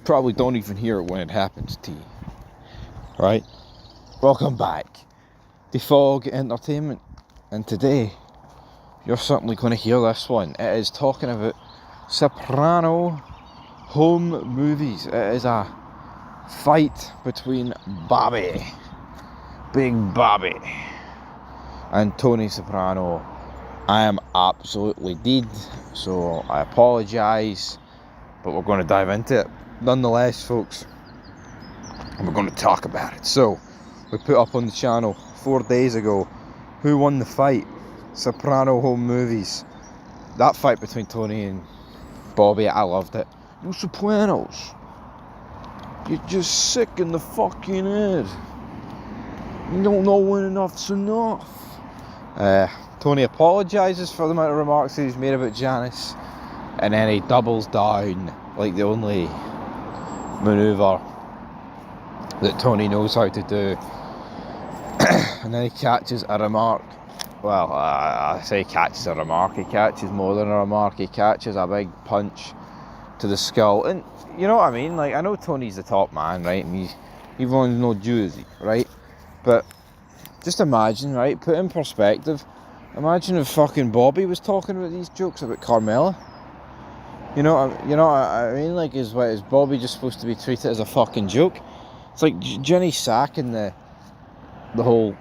probably don't even hear it when it happens to you. Right? Welcome back to Fog Entertainment. And today, you're certainly going to hear this one. It is talking about Soprano home movies. It is a fight between Bobby, Big Bobby, and Tony Soprano. I am absolutely dead, so I apologise, but we're going to dive into it nonetheless, folks, and we're going to talk about it. So, we put up on the channel 4 days ago, who won the fight? Soprano home movies. That fight between Tony and Bobby, I loved it. You Sopranos, you're just sick in the fucking head. You don't know when enough's enough. Tony apologises for the amount of remarks he's made about Janice, and then he doubles down like the only manoeuvre that Tony knows how to do. And then he catches a remark. Well, I say catches a remark, he catches more than a remark, he catches a big punch to the skull. And you know what I mean? Like, I know Tony's the top man, right? And he wants no Jersey, right? But just imagine, right? Put in perspective. Imagine if fucking Bobby was talking about these jokes about Carmella. You know what I mean? Like, is Bobby just supposed to be treated as a fucking joke? It's like Jenny sacking the whole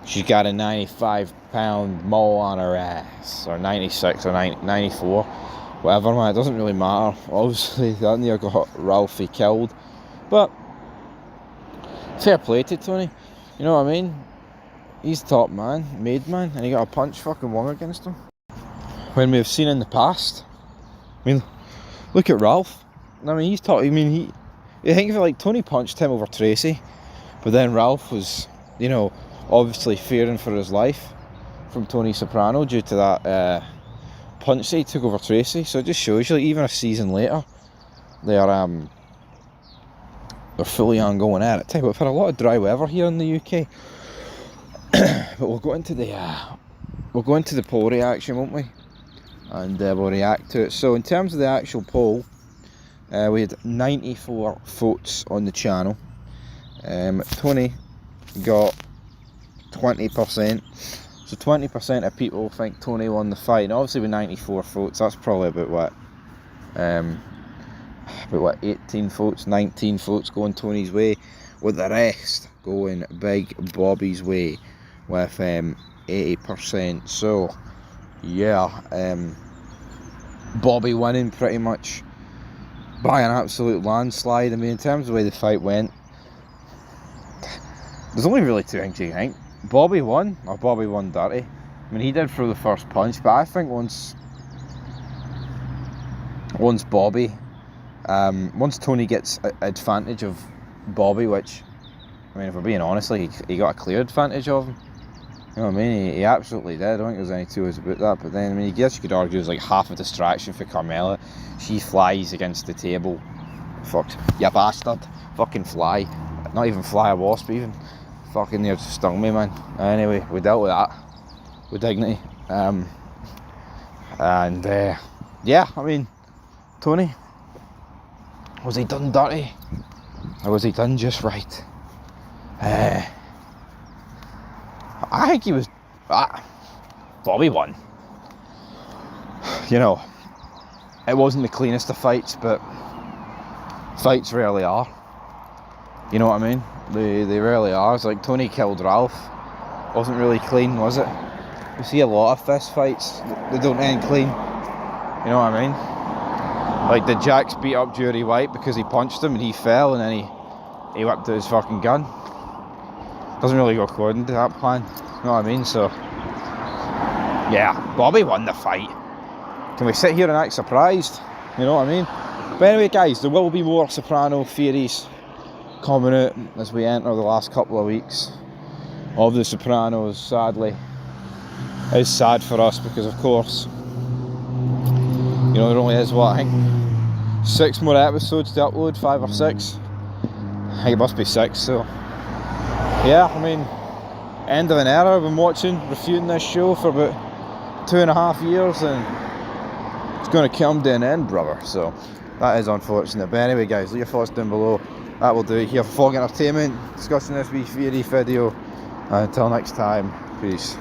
she's got a 95-pound mole on her ass, or 96 or 94, whatever, man. It doesn't really matter. Obviously, that near got Ralphie killed, but fair play to Tony. You know what I mean? He's top man, made man, and he got a punch fucking won against him. When we have seen in the past, I mean, look at Ralph. I mean, he's top. I mean, you think of it like Tony punched him over Tracy, but then Ralph was, you know, obviously fearing for his life from Tony Soprano due to that punch that he took over Tracy. So it just shows you, like, even a season later, they're fully ongoing at it. Tell you what, we've had a lot of dry weather here in the UK. But we'll go into the poll reaction, won't we? And we'll react to it. So in terms of the actual poll, we had 94 votes on the channel. Tony got 20%. So 20% of people think Tony won the fight. And obviously with 94 votes, that's probably about what 18 votes, 19 votes going Tony's way, with the rest going Big Bobby's way with 80%. So yeah, Bobby winning pretty much by an absolute landslide. I mean, in terms of the way the fight went, there's only really two things you think. Bobby won, or Bobby won dirty. I mean, he did throw the first punch, but I think once Bobby, once Tony gets advantage of Bobby, which, I mean, if we're being honest, like, he got a clear advantage of him. You know what I mean? He absolutely did. I don't think there's any two ways about that. But then, I mean, I guess you could argue it's like half a distraction for Carmella. She flies against the table. Fuck, you bastard. Fucking fly. Not even fly a wasp, even. Fucking near stung me, man. Anyway, we dealt with that with dignity. Yeah, I mean, Tony, was he done dirty, or was he done just right? I think he was. Bobby won. You know, it wasn't the cleanest of fights, but fights rarely are. You know what I mean? They rarely are. It's like Tony killed Ralph. Wasn't really clean, was it? You see a lot of fist fights, they don't end clean. You know what I mean? Like, did Jax beat up Jerry White because he punched him and he fell, and then he whipped out his fucking gun? Doesn't really go according to that plan. You know what I mean? So yeah, Bobby won the fight. Can we sit here and act surprised? You know what I mean? But anyway, guys, there will be more Soprano theories coming out as we enter the last couple of weeks of The Sopranos. Sadly, it's sad for us because, of course, you know, there only is, what, I think 6 more episodes to upload, 5 or 6. I think it must be 6. So yeah, I mean, end of an era. I've been reviewing this show for about 2.5 years, and it's going to come to an end, brother. So that is unfortunate. But anyway, guys, leave your thoughts down below. That will do it here for Fog Entertainment, discussing this wee theory video. Until next time, peace.